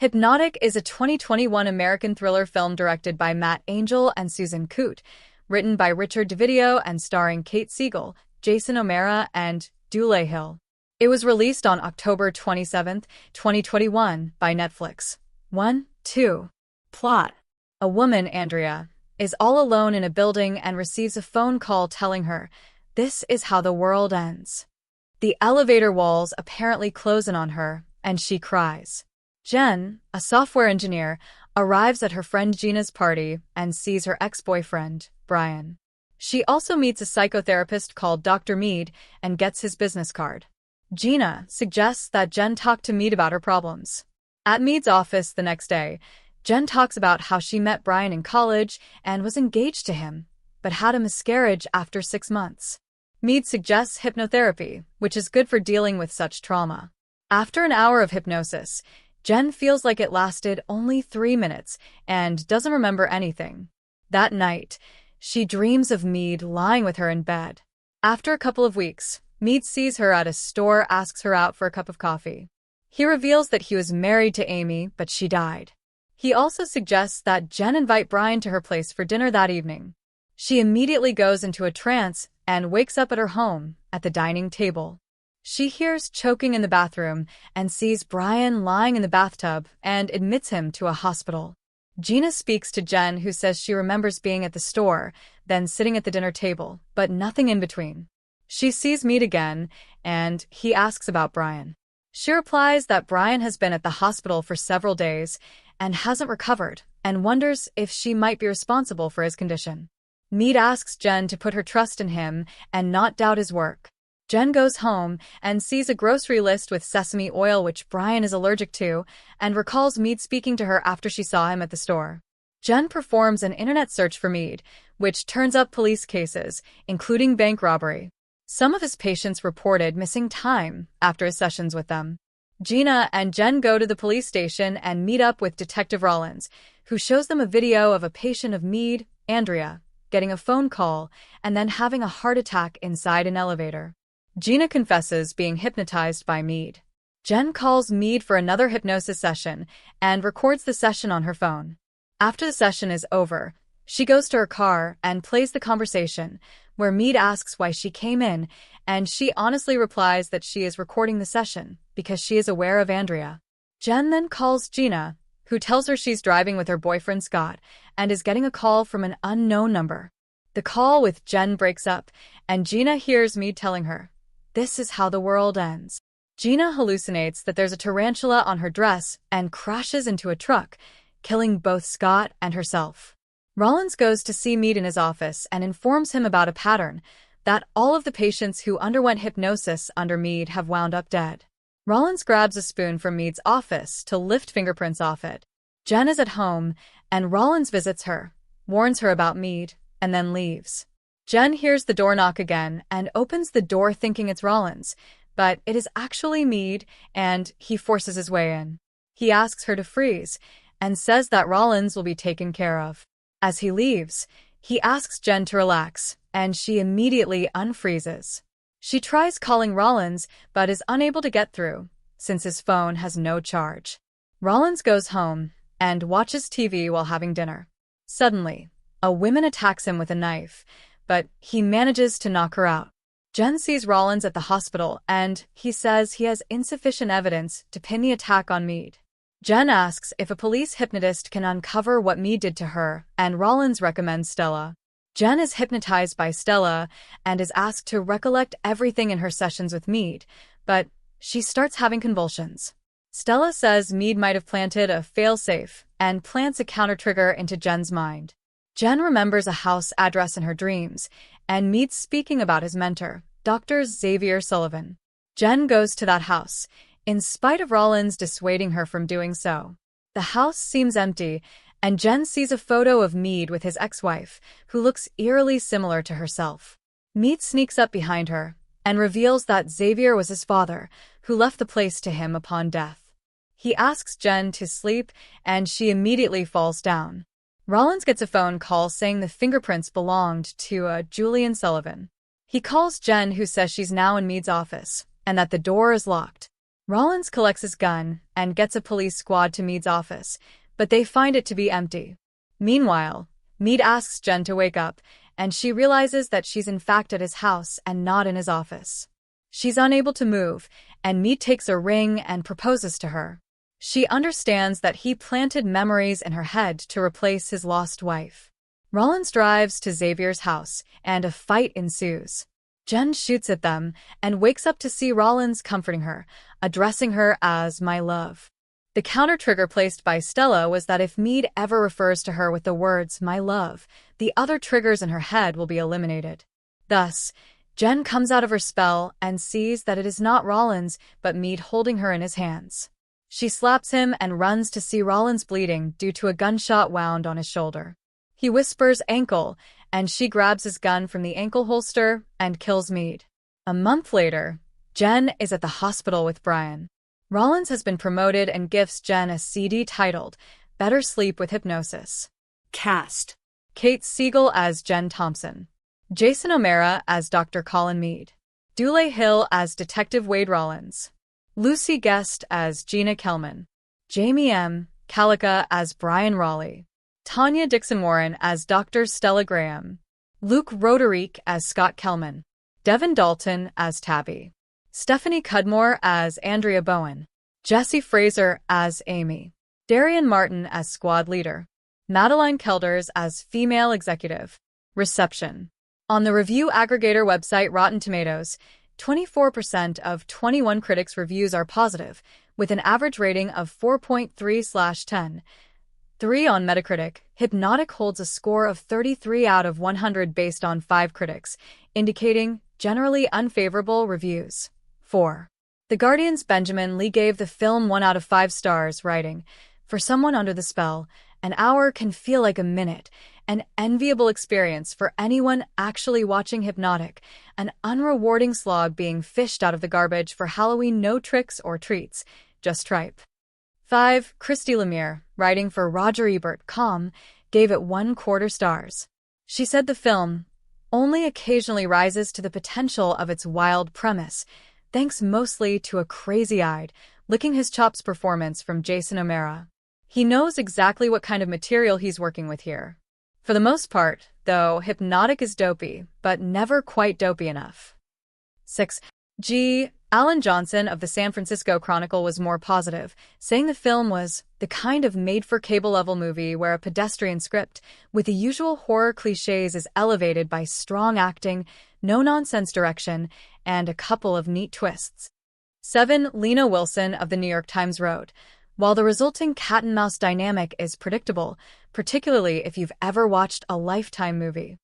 Hypnotic is a 2021 American thriller film directed by Matt Angel and Susan Coote, written by Richard DeVideo and starring Kate Siegel, Jason O'Mara, and Dule Hill. It was released on October 27, 2021 by Netflix. 1-2. Plot. A woman, Andrea, is all alone in a building and receives a phone call telling her, "This is how the world ends." The elevator walls apparently close in on her, and she cries. Jen, a software engineer, arrives at her friend Gina's party and sees her ex-boyfriend, Brian. She also meets a psychotherapist called Dr. Mead and gets his business card. Gina suggests that Jen talk to Mead about her problems. At Mead's office the next day, Jen talks about how she met Brian in college and was engaged to him, but had a miscarriage after 6 months. Mead suggests hypnotherapy, which is good for dealing with such trauma. After an hour of hypnosis, Jen feels like it lasted only 3 minutes and doesn't remember anything. That night, she dreams of Mead lying with her in bed. After a couple of weeks, Mead sees her at a store, asks her out for a cup of coffee. He reveals that he was married to Amy, but she died. He also suggests that Jen invite Brian to her place for dinner that evening. She immediately goes into a trance and wakes up at her home, at the dining table. She hears choking in the bathroom and sees Brian lying in the bathtub and admits him to a hospital. Gina speaks to Jen, who says she remembers being at the store, then sitting at the dinner table, but nothing in between. She sees Mead again, and he asks about Brian. She replies that Brian has been at the hospital for several days and hasn't recovered, and wonders if she might be responsible for his condition. Mead asks Jen to put her trust in him and not doubt his work. Jen goes home and sees a grocery list with sesame oil, which Brian is allergic to, and recalls Mead speaking to her after she saw him at the store. Jen performs an internet search for Mead, which turns up police cases, including bank robbery. Some of his patients reported missing time after his sessions with them. Gina and Jen go to the police station and meet up with Detective Rollins, who shows them a video of a patient of Mead, Andrea, getting a phone call and then having a heart attack inside an elevator. Gina confesses being hypnotized by Mead. Jen calls Mead for another hypnosis session and records the session on her phone. After the session is over, she goes to her car and plays the conversation, where Mead asks why she came in, and she honestly replies that she is recording the session because she is aware of Andrea. Jen then calls Gina, who tells her she's driving with her boyfriend Scott and is getting a call from an unknown number. The call with Jen breaks up, and Gina hears Mead telling her, "This is how the world ends." Gina hallucinates that there's a tarantula on her dress and crashes into a truck, killing both Scott and herself. Rollins goes to see Mead in his office and informs him about a pattern, that all of the patients who underwent hypnosis under Mead have wound up dead. Rollins grabs a spoon from Mead's office to lift fingerprints off it. Jen is at home, and Rollins visits her, warns her about Mead, and then leaves. Jen hears the door knock again and opens the door thinking it's Rollins, but it is actually Mead, and he forces his way in. He asks her to freeze and says that Rollins will be taken care of. As he leaves, he asks Jen to relax, and she immediately unfreezes. She tries calling Rollins, but is unable to get through, since his phone has no charge. Rollins goes home and watches TV while having dinner. Suddenly, a woman attacks him with a knife, but he manages to knock her out. Jen sees Rollins at the hospital, and he says he has insufficient evidence to pin the attack on Mead. Jen asks if a police hypnotist can uncover what Mead did to her, and Rollins recommends Stella. Jen is hypnotized by Stella and is asked to recollect everything in her sessions with Mead, but she starts having convulsions. Stella says Mead might have planted a failsafe and plants a counter-trigger into Jen's mind. Jen remembers a house address in her dreams and Mead's speaking about his mentor, Dr. Xavier Sullivan. Jen goes to that house, in spite of Rollins dissuading her from doing so. The house seems empty, and Jen sees a photo of Mead with his ex-wife, who looks eerily similar to herself. Mead sneaks up behind her and reveals that Xavier was his father, who left the place to him upon death. He asks Jen to sleep, and she immediately falls down. Rollins gets a phone call saying the fingerprints belonged to Julian Sullivan. He calls Jen, who says she's now in Mead's office, and that the door is locked. Rollins collects his gun and gets a police squad to Meade's office, but they find it to be empty. Meanwhile, Meade asks Jen to wake up, and she realizes that she's in fact at his house and not in his office. She's unable to move, and Meade takes a ring and proposes to her. She understands that he planted memories in her head to replace his lost wife. Rollins drives to Xavier's house, and a fight ensues. Jen shoots at them and wakes up to see Rollins comforting her, addressing her as "my love." The counter-trigger placed by Stella was that if Meade ever refers to her with the words "my love," the other triggers in her head will be eliminated. Thus, Jen comes out of her spell and sees that it is not Rollins but Meade holding her in his hands. She slaps him and runs to see Rollins bleeding due to a gunshot wound on his shoulder. He whispers "ankle," and she grabs his gun from the ankle holster and kills Meade. A month later, Jen is at the hospital with Brian. Rollins has been promoted and gifts Jen a CD titled "Better Sleep with Hypnosis." Cast: Kate Siegel as Jen Thompson, Jason O'Mara as Dr. Colin Meade, Dule Hill as Detective Wade Rollins, Lucy Guest as Gina Kelman, Jamie M. Calica as Brian Raleigh, Tanya Dixon-Warren as Dr. Stella Graham, Luke Roderick as Scott Kelman, Devin Dalton as Tabby, Stephanie Cudmore as Andrea Bowen, Jessie Fraser as Amy, Darian Martin as Squad Leader, Madeline Kelders as Female Executive. Reception. On the review aggregator website Rotten Tomatoes, 24% of 21 critics' reviews are positive, with an average rating of 4.3/10. 3 on Metacritic. Hypnotic holds a score of 33 out of 100 based on 5 critics, indicating generally unfavorable reviews. 4. The Guardian's Benjamin Lee gave the film 1 out of 5 stars, writing, "For someone under the spell, an hour can feel like a minute, an enviable experience for anyone actually watching Hypnotic, an unrewarding slog being fished out of the garbage for Halloween, no tricks or treats, just tripe." 5. Christy Lemire, writing for Roger Ebert, gave it 1/4 stars. She said the film only occasionally rises to the potential of its wild premise, thanks mostly to a crazy-eyed, licking-his-chops performance from Jason O'Mara. He knows exactly what kind of material he's working with here. For the most part, though, Hypnotic is dopey, but never quite dopey enough. 6. Alan Johnson of the San Francisco Chronicle was more positive, saying the film was the kind of made-for-cable-level movie where a pedestrian script, with the usual horror cliches, is elevated by strong acting, no-nonsense direction, and a couple of neat twists. 7. Lena Wilson of the New York Times wrote, "While the resulting cat-and-mouse dynamic is predictable, particularly if you've ever watched a Lifetime movie,